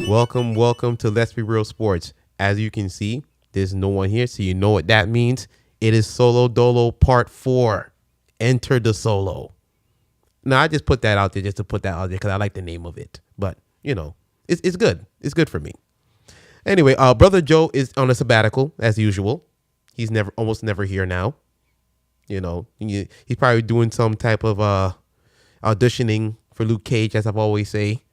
Welcome to Let's Be Real Sports. As you can see, there's no one here, so you know what that means. It is Solo Dolo Part 4. Enter the Solo. Now, I just put that out there just to put that out there because I like the name of it. But, you know, it's good. It's good for me. Anyway, Brother Joe is on a sabbatical, as usual. He's almost never here now. You know, he's probably doing some type of auditioning for Luke Cage, as I've always say.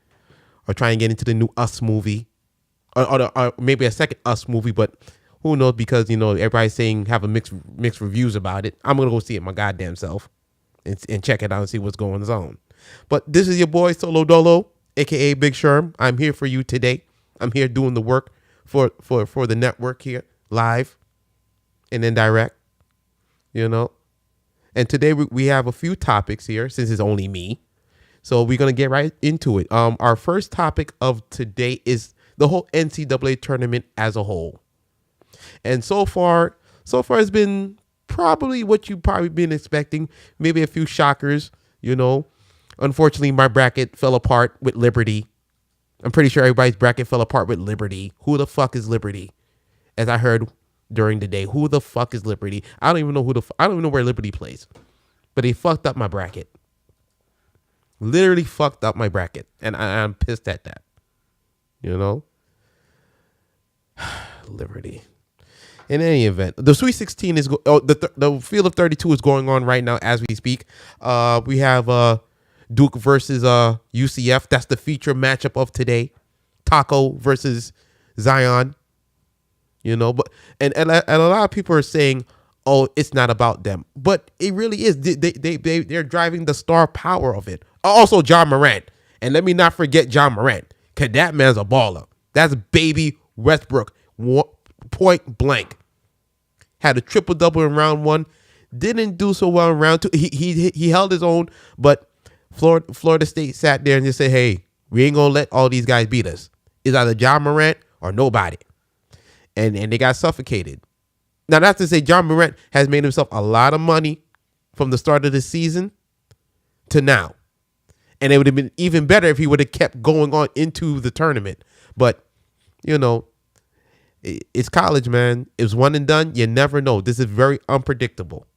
Or try and get into the new Us movie, or maybe a second Us movie, but who knows? Because you know everybody's saying have a mixed reviews about it. I'm gonna go see it my goddamn self, and check it out and see what's going on. But this is your boy Solo Dolo, aka Big Sherm. I'm here for you today. I'm here doing the work for the network here, live and indirect. You know, and today we have a few topics here since it's only me. So we're going to get right into it. Our first topic of today is the whole NCAA tournament as a whole. And so far it's been probably what you've probably been expecting. Maybe a few shockers, you know. Unfortunately, my bracket fell apart with Liberty. I'm pretty sure everybody's bracket fell apart with Liberty. Who the fuck is Liberty? As I heard during the day, who the fuck is Liberty? I don't even know I don't even know where Liberty plays. But they fucked up my bracket. Literally fucked up my bracket, and I'm pissed at that. You know, Liberty. In any event, the Sweet 16 is the Field of 32 is going on right now as we speak. We have Duke versus UCF. That's the feature matchup of today. Taco versus Zion. You know, but and a lot of people are saying, oh, it's not about them, but it really is. They're driving the star power of it. Also, John Morant, and let me not forget John Morant, cause that man's a baller. That's baby Westbrook, point blank. Had a triple double in round 1, didn't do so well in round 2. He held his own, but Florida State sat there and just said, "Hey, we ain't gonna let all these guys beat us. It's either John Morant or nobody," and they got suffocated. Now, not to say John Morant has made himself a lot of money from the start of the season to now. And it would have been even better if he would have kept going on into the tournament. But, you know, it's college, man. It's one and done. You never know. This is very unpredictable,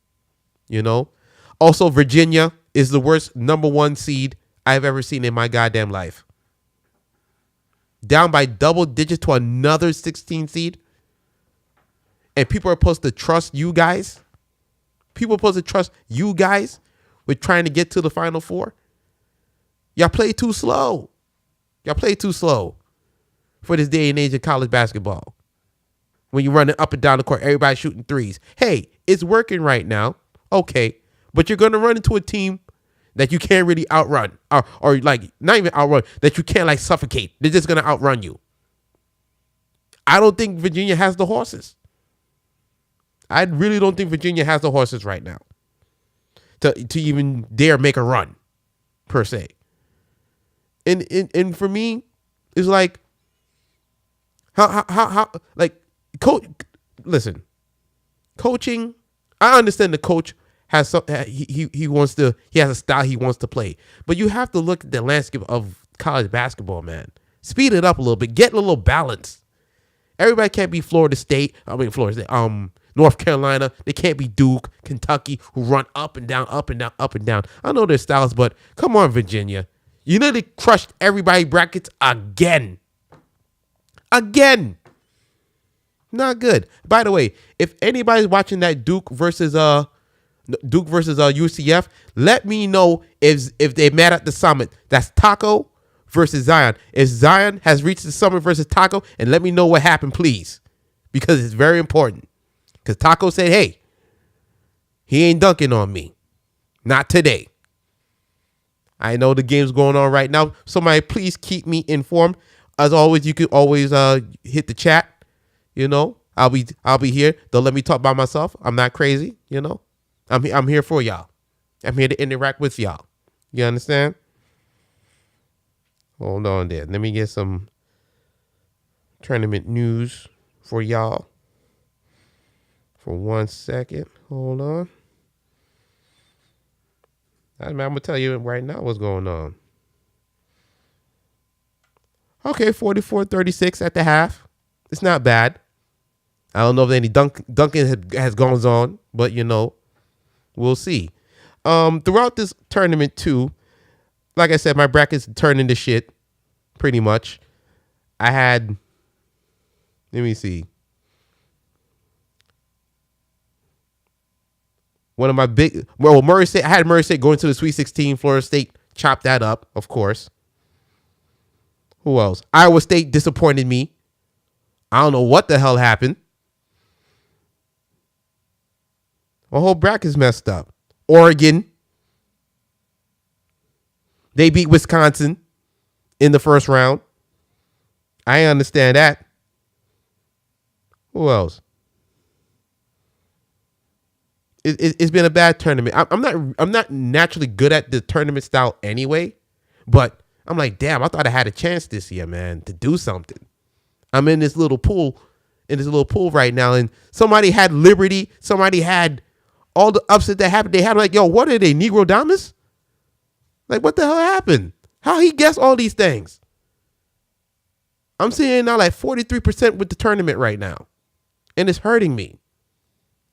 you know. Also, Virginia is the worst number 1 seed I've ever seen in my goddamn life. Down by double digits to another 16 seed. And people are supposed to trust you guys. People are supposed to trust you guys with trying to get to the Final Four. Y'all play too slow. Y'all play too slow for this day and age of college basketball. When you're running up and down the court, everybody shooting threes. Hey, it's working right now. Okay. But you're going to run into a team that you can't really outrun. Or like, not even outrun, that you can't like suffocate. They're just going to outrun you. I don't think Virginia has the horses. I really don't think Virginia has the horses right now to even dare make a run, per se. And for me, it's like how like coach. Listen, coaching. I understand the coach has some. He has a style he wants to play, but you have to look at the landscape of college basketball, man. Speed it up a little bit. Get a little balance. Everybody can't be Florida State. North Carolina. They can't be Duke, Kentucky, who run up and down, up and down, up and down. I know their styles, but come on, Virginia. You nearly crushed everybody's brackets again. Again. Not good. By the way, if anybody's watching that Duke versus UCF, let me know if they met at the summit. That's Taco versus Zion. If Zion has reached the summit versus Taco, and let me know what happened, please. Because it's very important. Because Taco said, hey, he ain't dunking on me. Not today. I know the game's going on right now. Somebody please keep me informed. As always, you can always hit the chat. You know, I'll be here. Don't let me talk by myself. I'm not crazy. You know, I'm here for y'all. I'm here to interact with y'all. You understand? Hold on there. Let me get some tournament news for y'all. For 1 second. Hold on. I'm going to tell you right now what's going on. Okay, 44-36 at the half. It's not bad. I don't know if any Duncan has gone on, but we'll see. Throughout this tournament too, like I said, my brackets turned into shit pretty much. I had, let me see. One of my Murray State. I had Murray State going to the Sweet 16. Florida State chopped that up, of course. Who else? Iowa State disappointed me. I don't know what the hell happened. My whole bracket's messed up. Oregon. They beat Wisconsin in the first round. I understand that. Who else? It's been a bad tournament. I'm not naturally good at the tournament style anyway, but I'm like, damn, I thought I had a chance this year, man, to do something. I'm in this little pool right now, and somebody had Liberty, somebody had all the upset that happened. They had like, yo, what are they, Negro Damas? Like, what the hell happened? How he guessed all these things? I'm seeing now like 43% with the tournament right now, and it's hurting me.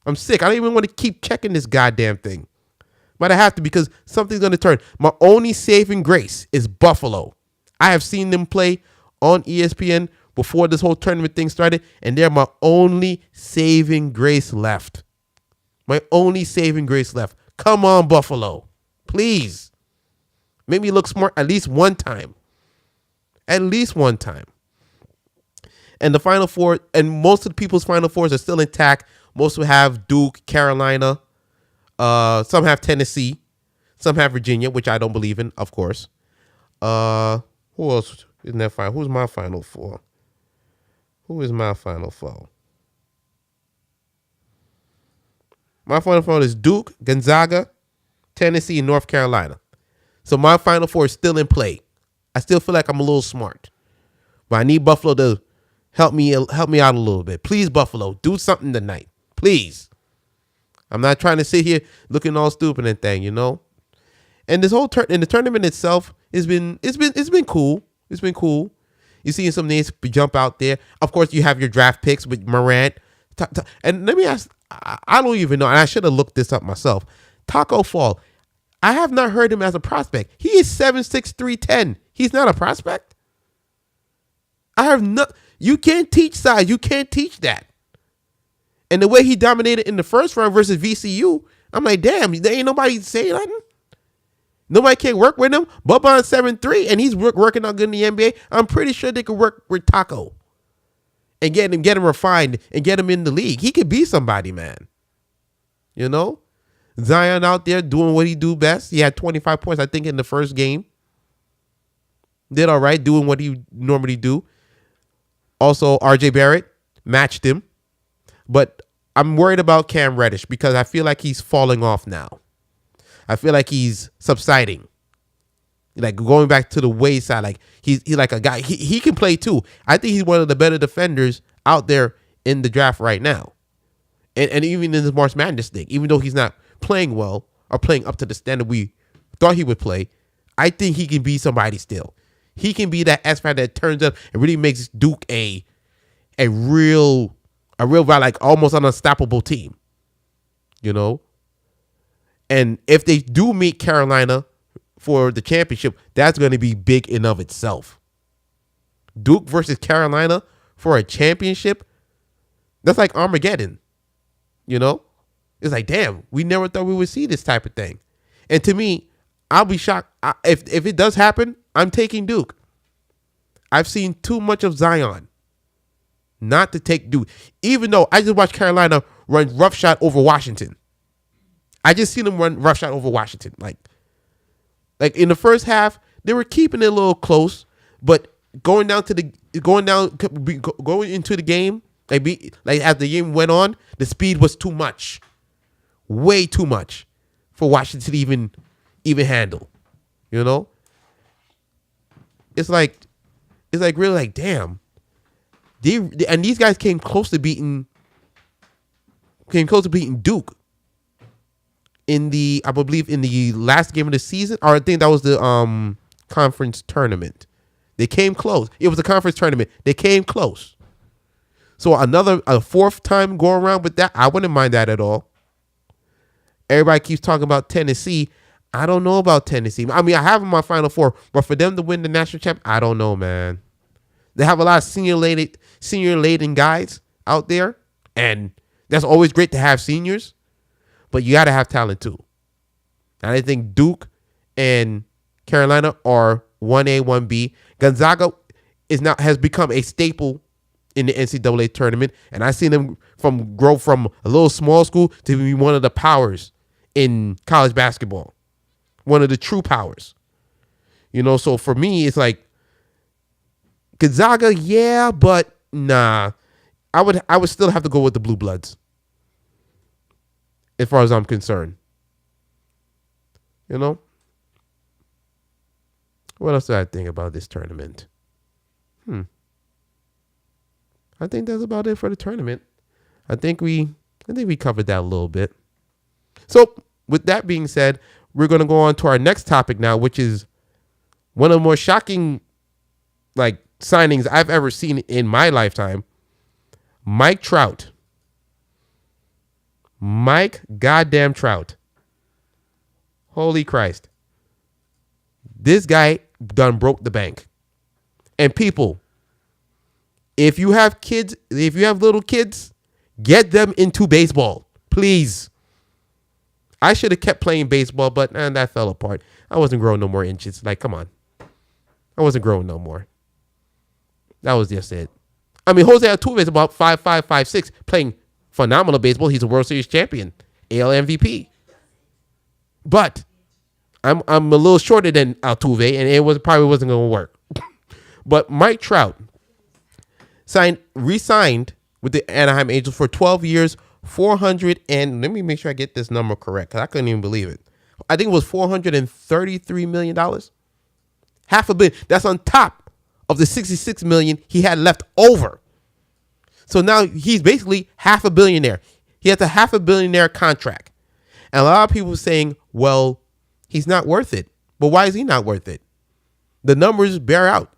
I'm sick. I don't even want to keep checking this goddamn thing. But I have to because something's going to turn. My only saving grace is Buffalo. I have seen them play on ESPN before this whole tournament thing started, and they're my only saving grace left. My only saving grace left. Come on, Buffalo. Please. Make me look smart at least one time. At least one time. And the Final Four, and most of the people's Final Fours are still intact. Most will have Duke, Carolina. Some have Tennessee. Some have Virginia, which I don't believe in, of course. Who else in that final? Who's my Final Four? Who is my Final Four? My Final Four is Duke, Gonzaga, Tennessee, and North Carolina. So my Final Four is still in play. I still feel like I'm a little smart. But I need Buffalo to help me out a little bit. Please, Buffalo, do something tonight. Please. I'm not trying to sit here looking all stupid and thing, And this whole the tournament itself it's been cool. It's been cool. You see some names jump out there. Of course, you have your draft picks with Morant. And let me ask, I don't even know, and I should have looked this up myself. Taco Fall. I have not heard him as a prospect. He is 7'6", 310. He's not a prospect. You can't teach size. You can't teach that. And the way he dominated in the first round versus VCU, I'm like, damn, there ain't nobody saying nothing. Nobody can work with him. Bubba on 7'3", and he's working out good in the NBA. I'm pretty sure they could work with Taco and get him refined and get him in the league. He could be somebody, man. Zion out there doing what he do best. He had 25 points, I think, in the first game. Did all right, doing what he normally do. Also, RJ Barrett matched him. But I'm worried about Cam Reddish because I feel like he's falling off now. I feel like he's subsiding. Like going back to the wayside. Like he's like a guy. He can play too. I think he's one of the better defenders out there in the draft right now. And even in this March Madness thing, even though he's not playing well or playing up to the standard we thought he would play, I think he can be somebody still. He can be that X factor that turns up and really makes Duke a real like almost an unstoppable team. And if they do meet Carolina for the championship, that's going to be big in of itself. Duke versus Carolina for a championship, that's like Armageddon. It's like, damn, we never thought we would see this type of thing. And to me, I'll be shocked. If it does happen, I'm taking Duke. I've seen too much of Zion not to take Duke. Even though I just watched Carolina run roughshod over Washington. I just seen them run roughshod over Washington. Like in the first half, they were keeping it a little close, but going into the game, like as the game went on, the speed was too much. Way too much for Washington to even handle. It's like really like, damn. And these guys came close to beating Duke I believe in the last game of the season, or I think that was the conference tournament. They came close. It was a conference tournament. They came close. So a fourth time go around with that, I wouldn't mind that at all. Everybody keeps talking about Tennessee. I don't know about Tennessee. I mean, I have them in my Final Four, but for them to win the national champ, I don't know, man. They have a lot of senior-laden guys out there, and that's always great to have seniors, but you got to have talent too. And I think Duke and Carolina are 1A, 1B. Gonzaga has become a staple in the NCAA tournament, and I've seen them grow from a little small school to be one of the powers in college basketball, one of the true powers. So for me, it's like Gonzaga, yeah, but nah. I would still have to go with the Blue Bloods, as far as I'm concerned. What else did I think about this tournament? I think that's about it for the tournament. I think we covered that a little bit. So with that being said, we're going to go on to our next topic now, which is one of the more shocking signings I've ever seen in my lifetime. Mike Trout. Mike goddamn Trout. Holy Christ. This guy done broke the bank. And people, if you have little kids, get them into baseball, please. I should have kept playing baseball, but that fell apart. I wasn't growing no more inches. Come on. I wasn't growing no more. That was just it. I mean, Jose Altuve is about 5'5", 5'6", playing phenomenal baseball. He's a World Series champion, AL MVP. But I'm a little shorter than Altuve, and it probably wasn't going to work. But Mike Trout re-signed with the Anaheim Angels for 12 years, 400 and let me make sure I get this number correct because I couldn't even believe it. I think it was $433 million. $500 million. That's on top of the $66 million he had left over. So now he's basically half a billionaire. He has a half a billionaire contract. And a lot of people saying, well, he's not worth it. But why is he not worth it? The numbers bear out.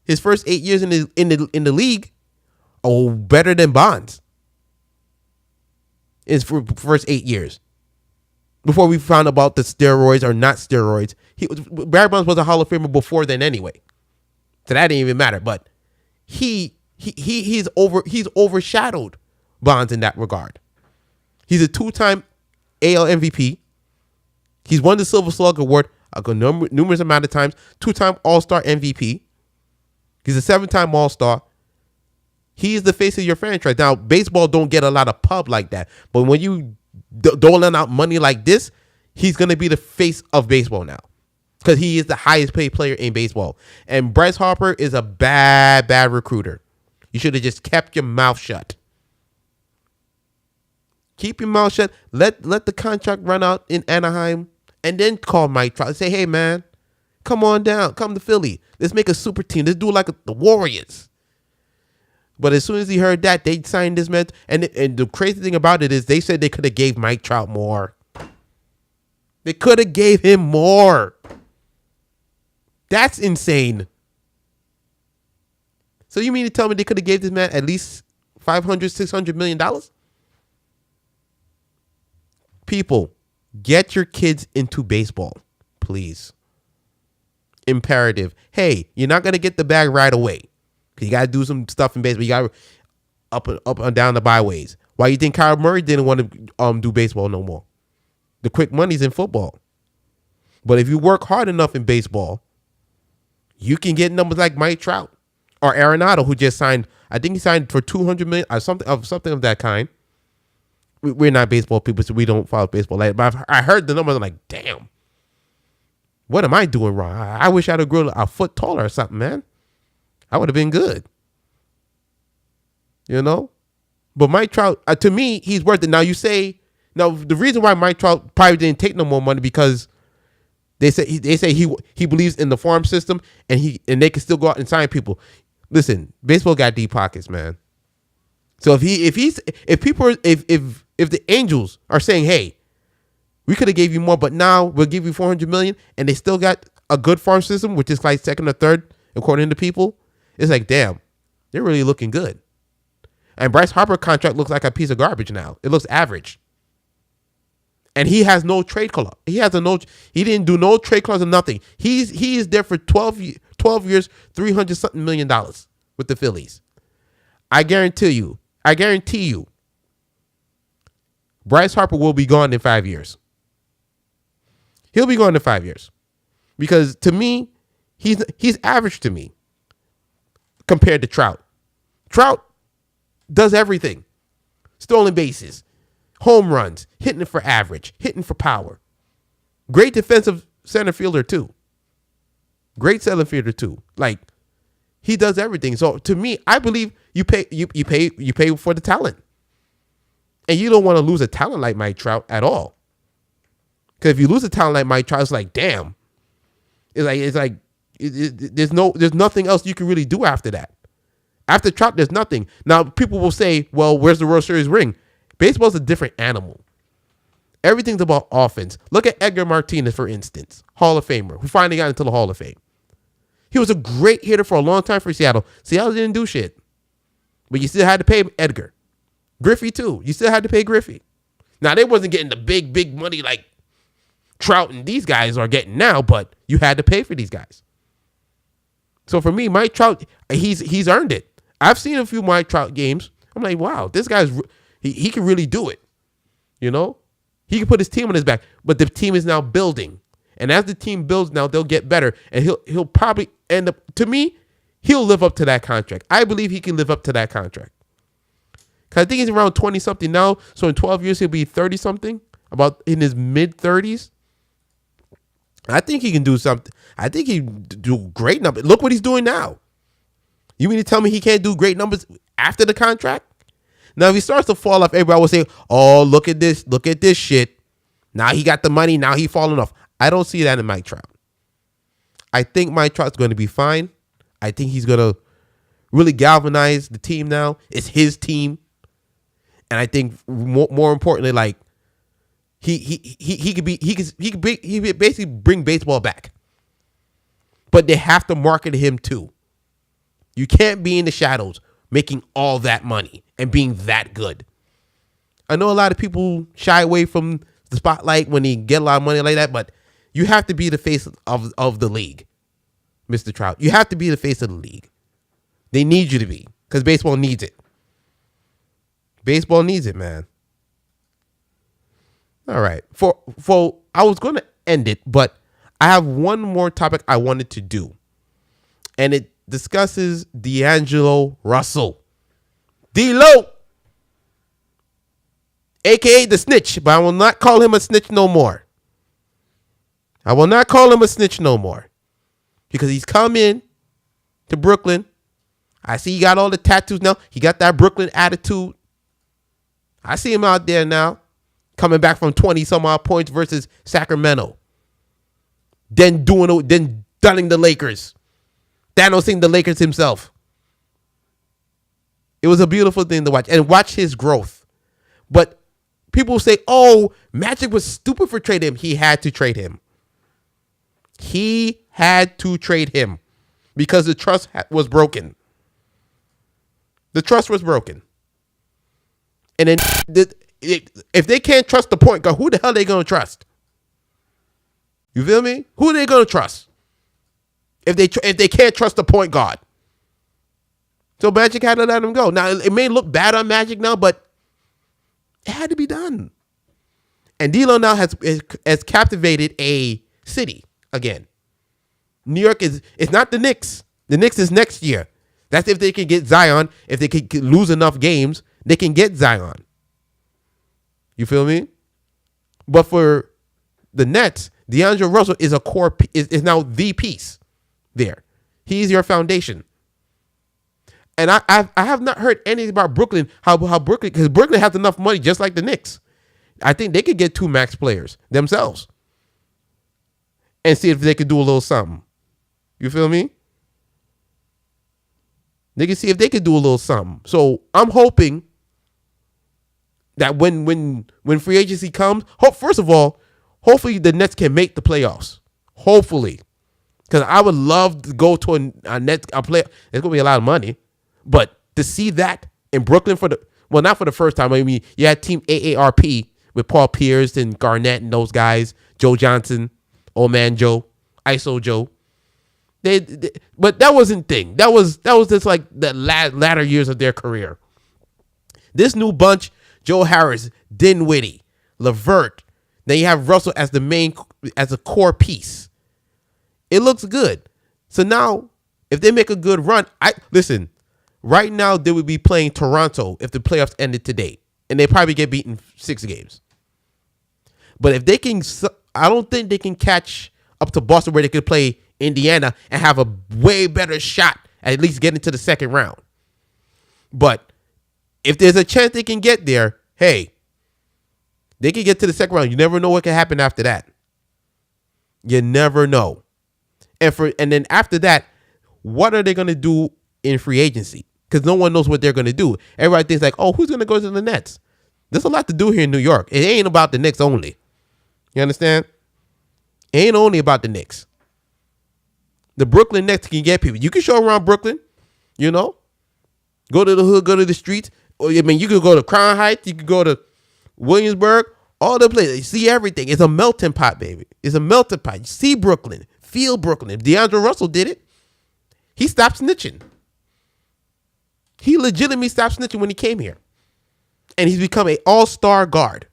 His first 8 years in the league are better than Bonds. His first 8 years. Before we found about the steroids or not steroids. Barry Bonds was a Hall of Famer before then anyway. So that didn't even matter. But he's overshadowed Bonds in that regard. He's a 2-time AL MVP. He's won the Silver Slug Award numerous amount of times. 2-time All-Star MVP. He's a 7-time All-Star. He's the face of your franchise. Now, baseball don't get a lot of pub like that. But when you doling out money like this, he's going to be the face of baseball now. Because he is the highest paid player in baseball. And Bryce Harper is a bad recruiter. You should have just kept your mouth shut. Keep your mouth shut. Let the contract run out in Anaheim. And then call Mike Trout and say, hey, man, come on down. Come to Philly. Let's make a super team. Let's do like the Warriors. But as soon as he heard that, they signed this man. And the crazy thing about it is they said they could have gave Mike Trout more. They could have gave him more. That's insane. So you mean to tell me they could have gave this man at least $500, $600 million? People, get your kids into baseball, please. Imperative. Hey, you're not going to get the bag right away. You got to do some stuff in baseball. You got to up and down the byways. Why you think Kyle Murray didn't want to do baseball no more? The quick money's in football. But if you work hard enough in baseball, you can get numbers like Mike Trout or Arenado, who just signed. I think he signed for $200 million or something of that kind. We're not baseball people, so we don't follow baseball. But I heard the numbers. I'm like, damn. What am I doing wrong? I wish I'd have grown a foot taller or something, man. I would have been good. But Mike Trout, to me, he's worth it. Now the reason why Mike Trout probably didn't take no more money because they say he believes in the farm system and they can still go out and sign people. Listen, baseball got deep pockets, man. So if the Angels are saying, hey, we could have gave you more, but now we'll give you $400 million, and they still got a good farm system, which is like second or third according to people, it's like, damn, they're really looking good. And Bryce Harper contract looks like a piece of garbage now. It looks average. And he has no trade clause. He didn't do no trade clause or nothing. He is there for 12 years, $300 something million with the Phillies. I guarantee you, Bryce Harper will be gone in 5 years. He'll be gone in 5 years. Because to me, he's average to me compared to Trout. Trout does everything. Stolen bases, home runs, hitting for average, hitting for power. Great defensive center fielder too. Like, he does everything. So to me, I believe you pay for the talent. And you don't want to lose a talent like Mike Trout at all. Because if you lose a talent like Mike Trout, it's like, damn. There's nothing else you can really do after that. After Trout, there's nothing. Now, people will say, well, where's the World Series ring? Baseball's a different animal. Everything's about offense. Look at Edgar Martinez, for instance, Hall of Famer, who finally got into the Hall of Fame. He was a great hitter for a long time for Seattle. Seattle didn't do shit. But you still had to pay Edgar. Griffey, too. You still had to pay Griffey. Now, they wasn't getting the big money like Trout and these guys are getting now, but you had to pay for these guys. So for me, Mike Trout, he's earned it. I've seen a few Mike Trout games. I'm like, wow, this guy's he can really do it. You know, he can put his team on his back, but the team is now building, and as the team builds now, they'll get better, and he'll probably end up. To me, he'll live up to that contract. I believe he can live up to that contract. Cause I think he's around 20 something now, so in 12 years he'll be 30 something, about in his mid 30s. I think he can do something. I think he do great numbers. Look what he's doing now. You mean to tell me he can't do great numbers after the contract? Now, if he starts to fall off, everybody will say, oh, look at this shit. Now he got the money. Now he falling off. I don't see that in Mike Trout. I think Mike Trout's going to be fine. I think he's going to really galvanize the team now. It's his team. And I think more importantly, like, he could basically bring baseball back. But they have to market him too. You can't be in the shadows making all that money and being that good. I know a lot of people shy away from the spotlight when they get a lot of money like that, but you have to be the face of the league, Mr. Trout. You have to be the face of the league. They need you to be, because baseball needs it. Baseball needs it, man. All right. For I was going to end it, but I have one more topic I wanted to do. And it discusses DAngelo Russell. D-Lo! AKA the snitch, but I will not call him a snitch no more. Because he's come in to Brooklyn. I see he got all the tattoos now. He got that Brooklyn attitude. I see him out there now, coming back from 20 some odd points versus Sacramento. Then dunning the Lakers. Thanosing the Lakers himself. It was a beautiful thing to watch. And watch his growth. But people say, oh, Magic was stupid for trading him. He had to trade him. Because the trust was broken. And then if they can't trust the point guard, who the hell are they going to trust? You feel me? Who are they going to trust? If they can't trust the point guard. So Magic had to let him go. Now, it may look bad on Magic now, but it had to be done. And D'Lo now has captivated a city again. New York it's not the Knicks. The Knicks is next year. That's if they can get Zion. If they can lose enough games, they can get Zion. You feel me? But for the Nets, DAngelo Russell is a core, is now the piece there. He's your foundation. And I have not heard anything about Brooklyn, how Brooklyn, because Brooklyn has enough money just like the Knicks. I think they could get 2 max players themselves and see if they could do a little something. You feel me? They can see if they could do a little something. So I'm hoping that when free agency comes, first of all, hopefully the Nets can make the playoffs. Hopefully. Because I would love to go to a net a play. It's gonna be a lot of money, but to see that in Brooklyn not for the first time. I mean, you had Team AARP with Paul Pierce and Garnett and those guys, Joe Johnson, Old Man Joe, ISO Joe. But that wasn't thing. That was just like the latter years of their career. This new bunch: Joe Harris, Dinwiddie, LeVert. Then you have Russell as a core piece. It looks good. So now, if they make a good run, listen. Right now, they would be playing Toronto if the playoffs ended today, and they probably get beaten 6 games. But if they can, I don't think they can catch up to Boston where they could play Indiana and have a way better shot at least getting to the second round. But if there's a chance they can get there, hey, they can get to the second round. You never know what can happen after that. You never know. And then after that, what are they going to do in free agency? Because no one knows what they're going to do. Everybody thinks like, oh, who's going to go to the Nets? There's a lot to do here in New York. It ain't about the Knicks only. You understand? It ain't only about the Knicks. The Brooklyn Nets can get people. You can show around Brooklyn, you know. Go to the hood, go to the streets. I mean, you could go to Crown Heights. You could go to Williamsburg. All the places. You see everything. It's a melting pot, baby. It's a melting pot. You see Brooklyn. Feel Brooklyn. If DAngelo Russell did it, he stopped snitching. He legitimately stopped snitching when he came here. And he's become an all-star guard.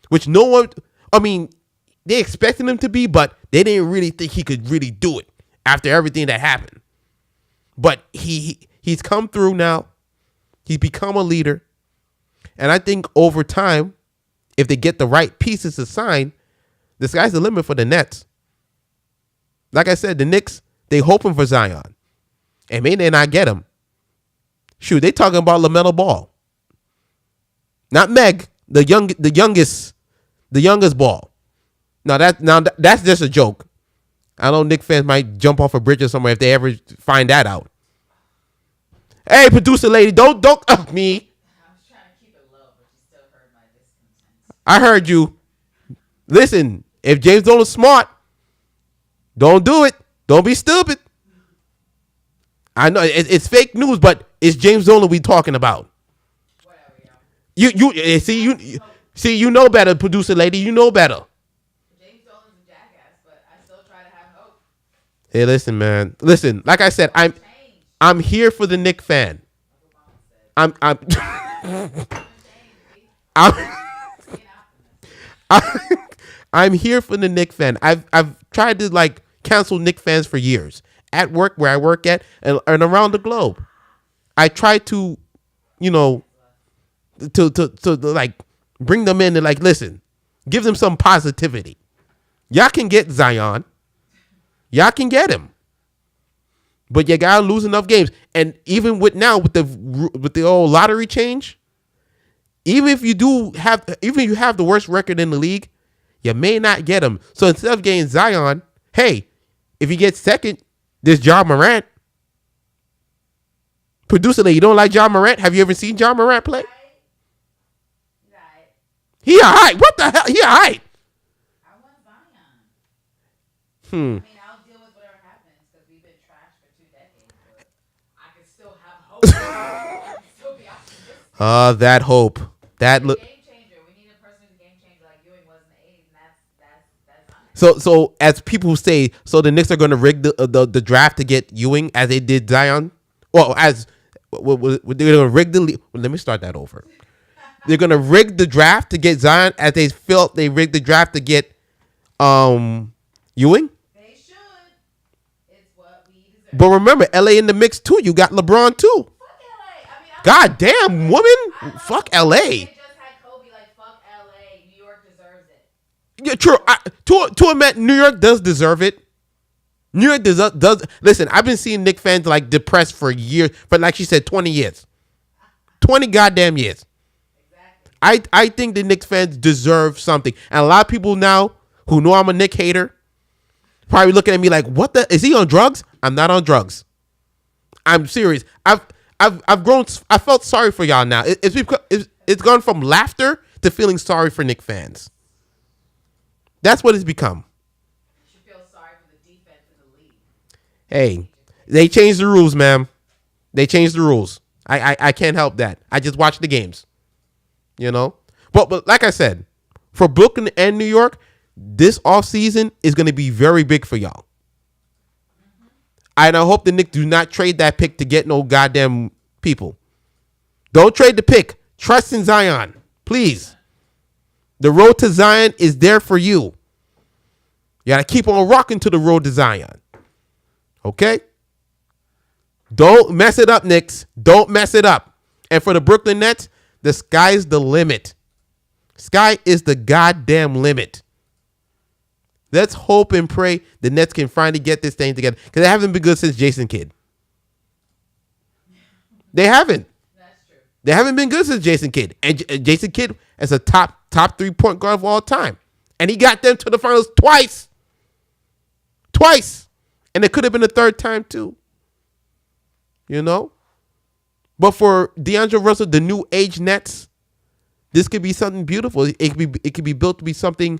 Which no one, I mean, they expected him to be, but they didn't really think he could really do it after everything that happened. But he's come through now. He's become a leader. And I think over time, if they get the right pieces to sign, the sky's the limit for the Nets. Like I said, the Knicks, they hoping for Zion. And may they not get him. Shoot, they talking about LaMelo Ball. Not Meg, the youngest Ball. Now that's just a joke. I know Knicks fans might jump off a bridge or somewhere if they ever find that out. Hey, producer lady, don't me. I was trying to keep it low, but you still heard my discontent. I heard you. Listen, if James Dolan's smart, don't do it. Don't be stupid. I know it's fake news, but it's James Dolan we talking about. Whatever, yo. You know better, producer lady. You know better. James Dolan's a jackass, but I still try to have hope. Hey, listen, man. Listen, like I said, I'm here for the Knicks fan. I'm I'm here for the Knicks fan. I've tried to like cancel Knicks fans for years at work where I work at and around the globe. I try to, to like bring them in and like listen, give them some positivity. Y'all can get Zion. Y'all can get him. But you gotta lose enough games. And even with the old lottery change, even if you have the worst record in the league, you may not get him. So instead of getting Zion, hey, if you get second, there's John Morant. Producer, you don't like John Morant? Have you ever seen John Morant play? He alright. What the hell? He alright. I want Zion. I mean, I'll deal with whatever happens because we've been trashed for 2 decades. But I can still have hope. I can still be optimistic. That hope. That look. Game changer. We need a person who's a game changer like Ewing was in the 80s, and that's Zion. So as people say, so the Knicks are going to rig the draft to get Ewing as they did Zion. Well, as they're going to rig the. Let me start that over. They're going to rig the draft to get Zion as they felt they rigged the draft to get Ewing. They should. It's what we deserve. But remember, LA in the mix too. You got LeBron too. Fuck LA. I mean, God damn, woman. Fuck LA. They just had Kobe like fuck LA. New York deserves it. Yeah, true. To admit, New York does deserve it. New York does. Listen, I've been seeing Knicks fans like depressed for years, but like she said, 20 years. 20 goddamn years. Exactly. I think the Knicks fans deserve something. And a lot of people now who know I'm a Knicks hater probably looking at me like, what the? Is he on drugs? I'm not on drugs. I'm serious. I've grown. I felt sorry for y'all now. It's gone from laughter to feeling sorry for Knicks fans. That's what it's become. You should feel sorry for the defense in the league. Hey, they changed the rules, ma'am. They changed the rules. I can't help that. I just watch the games. You know? But like I said, for Brooklyn and New York, this offseason is going to be very big for y'all. And I hope the Knicks do not trade that pick to get no goddamn people. Don't trade the pick. Trust in Zion. Please. The road to Zion is there for you. You got to keep on rocking to the road to Zion. Okay? Don't mess it up, Knicks. Don't mess it up. And for the Brooklyn Nets, the sky's the limit. Sky is the goddamn limit. Let's hope and pray the Nets can finally get this thing together. Because they haven't been good since Jason Kidd. They haven't. That's true. They haven't been good since Jason Kidd. And Jason Kidd is a top 3-point guard of all time. And he got them to the finals twice. Twice. And it could have been a third time too. You know? But for DAngelo Russell, the new age Nets, this could be something beautiful. It could be built to be something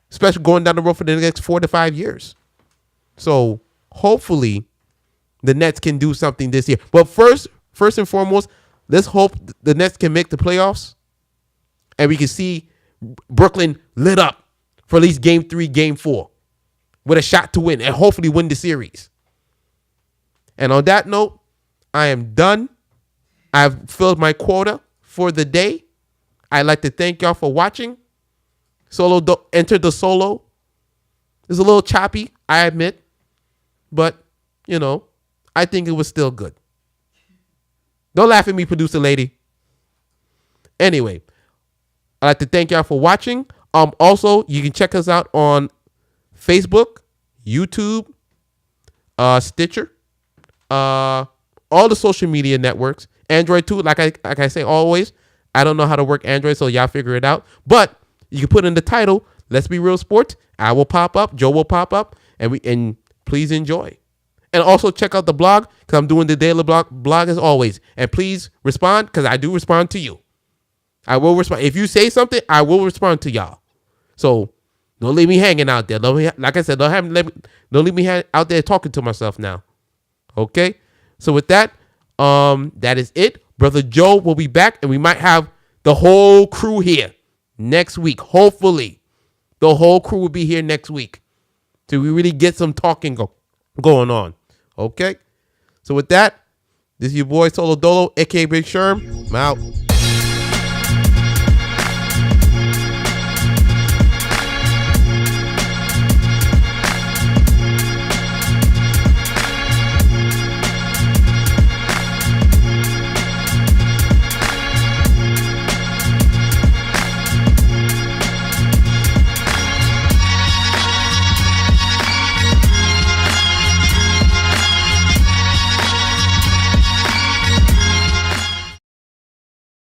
special going down the road for the next 4 to 5 years. So hopefully the Nets can do something this year. But first and foremost, let's hope the Nets can make the playoffs and we can see Brooklyn lit up for at least game 3, game 4 with a shot to win and hopefully win the series. And on that note, I am done. I've filled my quota for the day. I'd like to thank y'all for watching. Enter the solo. It's a little choppy, I admit. But, you know, I think it was still good. Don't laugh at me, producer lady. Anyway, I'd like to thank y'all for watching. Also, you can check us out on Facebook, YouTube, Stitcher, all the social media networks. Android too, like I say always. I don't know how to work Android, so y'all figure it out. But you can put in the title, Let's Be Real Sports. I will pop up, Joe will pop up, and please enjoy. And also check out the blog, because I'm doing the daily blog as always. And please respond, because I do respond to you. I will respond. If you say something, I will respond to y'all. So don't leave me hanging out there. Like I said, don't leave me out there talking to myself now. Okay? So with that, that is it. Brother Joe will be back, and we might have the whole crew here next week. Hopefully, the whole crew will be here next week. So we really get some talking going on. Okay? So with that, this is your boy Solo Dolo, a.k.a. Big Sherm. I'm out.